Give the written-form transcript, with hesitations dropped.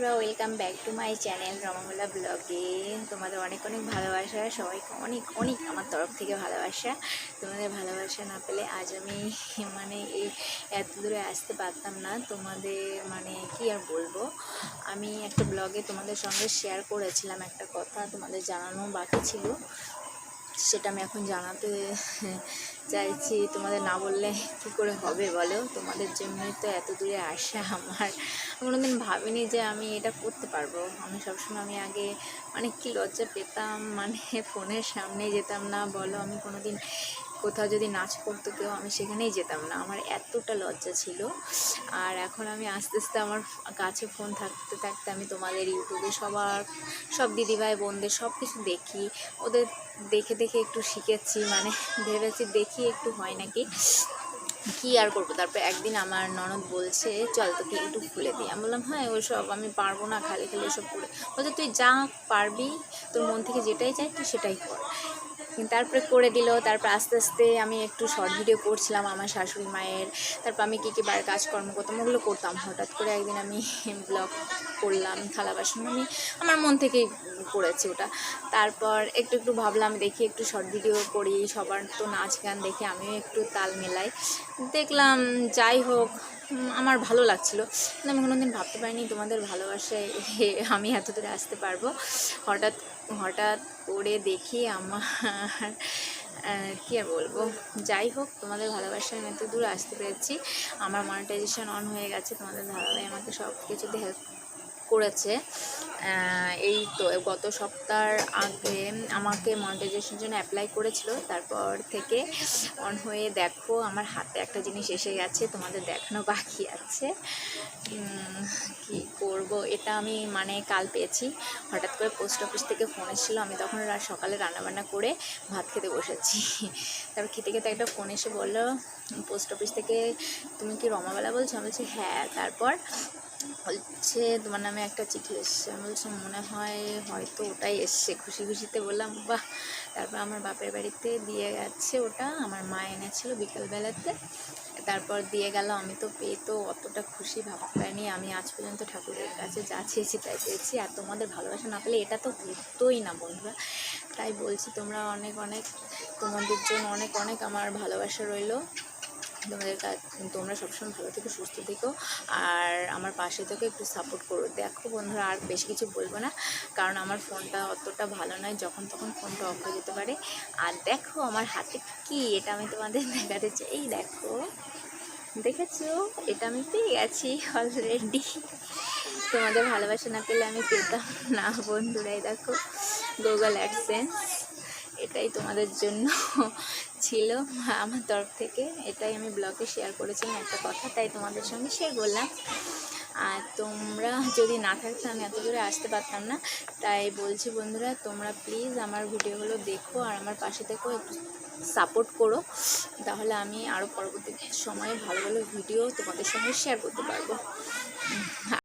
বন্ধুরা, welcome back to my channel রমামোলা ব্লগে। তোমাদের অনেক অনেক ভালোবাসা, সবাইকে অনেক অনেক আমার তরফ থেকে ভালোবাসা। তোমাদের ভালোবাসা না পেলে আজ আমি এই এত দূরে আসতে পারতাম না। তোমাদের কি আর বলবো, আমি একটা ব্লগে তোমাদের সঙ্গে শেয়ার করেছিলাম একটা কথা, তোমাদের জানানো বাকি ছিল, সেটা আমি এখন জানাতে চাইছি। তোমাদের না বললে কী করে হবে বলো? তোমাদের জন্যই তো এত দূরে আসা। আমার কোনোদিন ভাবিনি যে আমি এটা করতে পারবো। আমি সবসময় আগে কি লজ্জা পেতাম, ফোনের সামনে যেতাম না বলো। আমি কোনোদিন কোথাও যদি নাচ করতো কেউ, আমি সেখানেই যেতাম না, আমার এতটা লজ্জা ছিল। আর এখন আমি আস্তে আস্তে আমার কাছে ফোন থাকতে থাকতে আমি তোমাদের ইউটিউবে সব দিদিভাই বোনদের সব কিছু দেখি, ওদের দেখে দেখে একটু শিখেছি। ভেবেছি দেখি একটু হয় নাকি, কী আর করবো। তারপর একদিন আমার ননদ বলছে, চল তোকে ইউটিউব খুলে দিই। আমি বললাম হ্যাঁ, ওইসব আমি পারবো না, খালি খালি ওসব করে। বলছে তুই যা পারবি, তোর মন থেকে যেটাই চাই তুই সেটাই কর। তারপরে করে দিল। তারপর আস্তে আস্তে আমি একটু শর্ট ভিডিও করছিলাম আমার শাশুড়ি মায়ের, তারপর আমি কী বাড়ির কাজকর্ম করতাম ওগুলো করতাম। হঠাৎ করে একদিন আমি ব্লগ করলাম থালা বাসন, আমার মন থেকেই করেছি ওটা। তারপর একটু একটু ভাবলাম দেখি একটু শর্ট ভিডিও করি, সবার তো নাচ গান দেখে আমিও একটু তাল মেলাই। দেখলাম যাই হোক আমার ভালো লাগছিলো, কিন্তু আমি কোনোদিন ভাবতে পারিনি তোমাদের ভালোবাসায় আমি এত দূরে আসতে পারবো। হঠাৎ করে দেখি আমার কী আর বলবো, যাই হোক তোমাদের ভালোবাসায় আমি এত দূর আসতে পেরেছি। আমার মনিটাইজেশন অন হয়ে গেছে, তোমাদের ভালোভাবে আমাকে সব কিছুতে হেল্প করেছে। এই তো গত সপ্তাহ আগে আমাকে মনিটাইজেশনের জন্য অ্যাপ্লাই করেছিল, তারপর থেকে অন হয়ে দেখো আমার হাতে একটা জিনিস এসে গেছে, তোমাদের দেখানো বাকি আছে। কি করব, এটা আমি কাল পেয়েছি। হঠাৎ করে পোস্ট অফিস থেকে ফোন এসেছিলো, আমি তখন সকালে রান্নাবান্না করে ভাত খেতে বসেছি। তারপর খেতে খেতে একটা ফোন এসে বললো পোস্ট অফিস থেকে, তুমি কি রমাবালা বলছো? আমি বলছি হ্যাঁ। তারপর বলছে তোমার নামে একটা চিঠি এসছে। আমি বলছি মনে হয় হয়তো ওটাই এসছে। খুশি খুশিতে বললাম বাহ। তারপর আমার বাপের বাড়িতে দিয়ে গেছে ওটা, আমার মা এনেছিল বিকালবেলাতে, তারপর দিয়ে গেল। আমি তো পেয়ে তো অতটা খুশি ভাবতে পারিনি। আমি আজ পর্যন্ত ঠাকুরের কাছে যা চেয়েছি তাই পেয়েছি, আর তোমাদের ভালোবাসা না পেলে এটা তো হতোই না বন্ধুরা। তাই বলছি তোমরা অনেক অনেক, তোমাদের জন্য অনেক অনেক আমার ভালোবাসা রইল। তোমরা সবসময় ভালো থেকো, সুস্থ থেকো, আর আমার পাশে থেকে একটু সাপোর্ট করো। দেখো বন্ধুরা, আর বেশি কিছু বলবো না, কারণ আমার ফোনটা অতটা ভালো নয়, যখন তখন ফোনটা অফ হয়ে যেতে পারে। আর দেখো আমার হাতে কি, এটা আমি তোমাদের দেখাতে চাই। এই দেখো, দেখেছো, এটা আমি পেয়ে গেছি অলরেডি। তোমাদের ভালোবাসা না পেলে আমি পেতাম না বন্ধুরাই। দেখো গুগল অ্যাডসেন্স, এটাই তোমাদের জন্য ছিল আমার তরফ থেকে। এটাই আমি ব্লগে শেয়ার করেছিলাম একটা কথা, তাই তোমাদের সঙ্গে শেয়ার করলাম। আর তোমরা যদি না থাকতে আমি এত দূরে আসতে পারতাম না। তাই বলছি বন্ধুরা, তোমরা প্লিজ আমার ভিডিওগুলো দেখো আর আমার পাশে থেকেও একটু সাপোর্ট করো, তাহলে আমি আরও পরবর্তী সময়ে ভালো ভালো ভিডিও তোমাদের সঙ্গে শেয়ার করতে পারবো।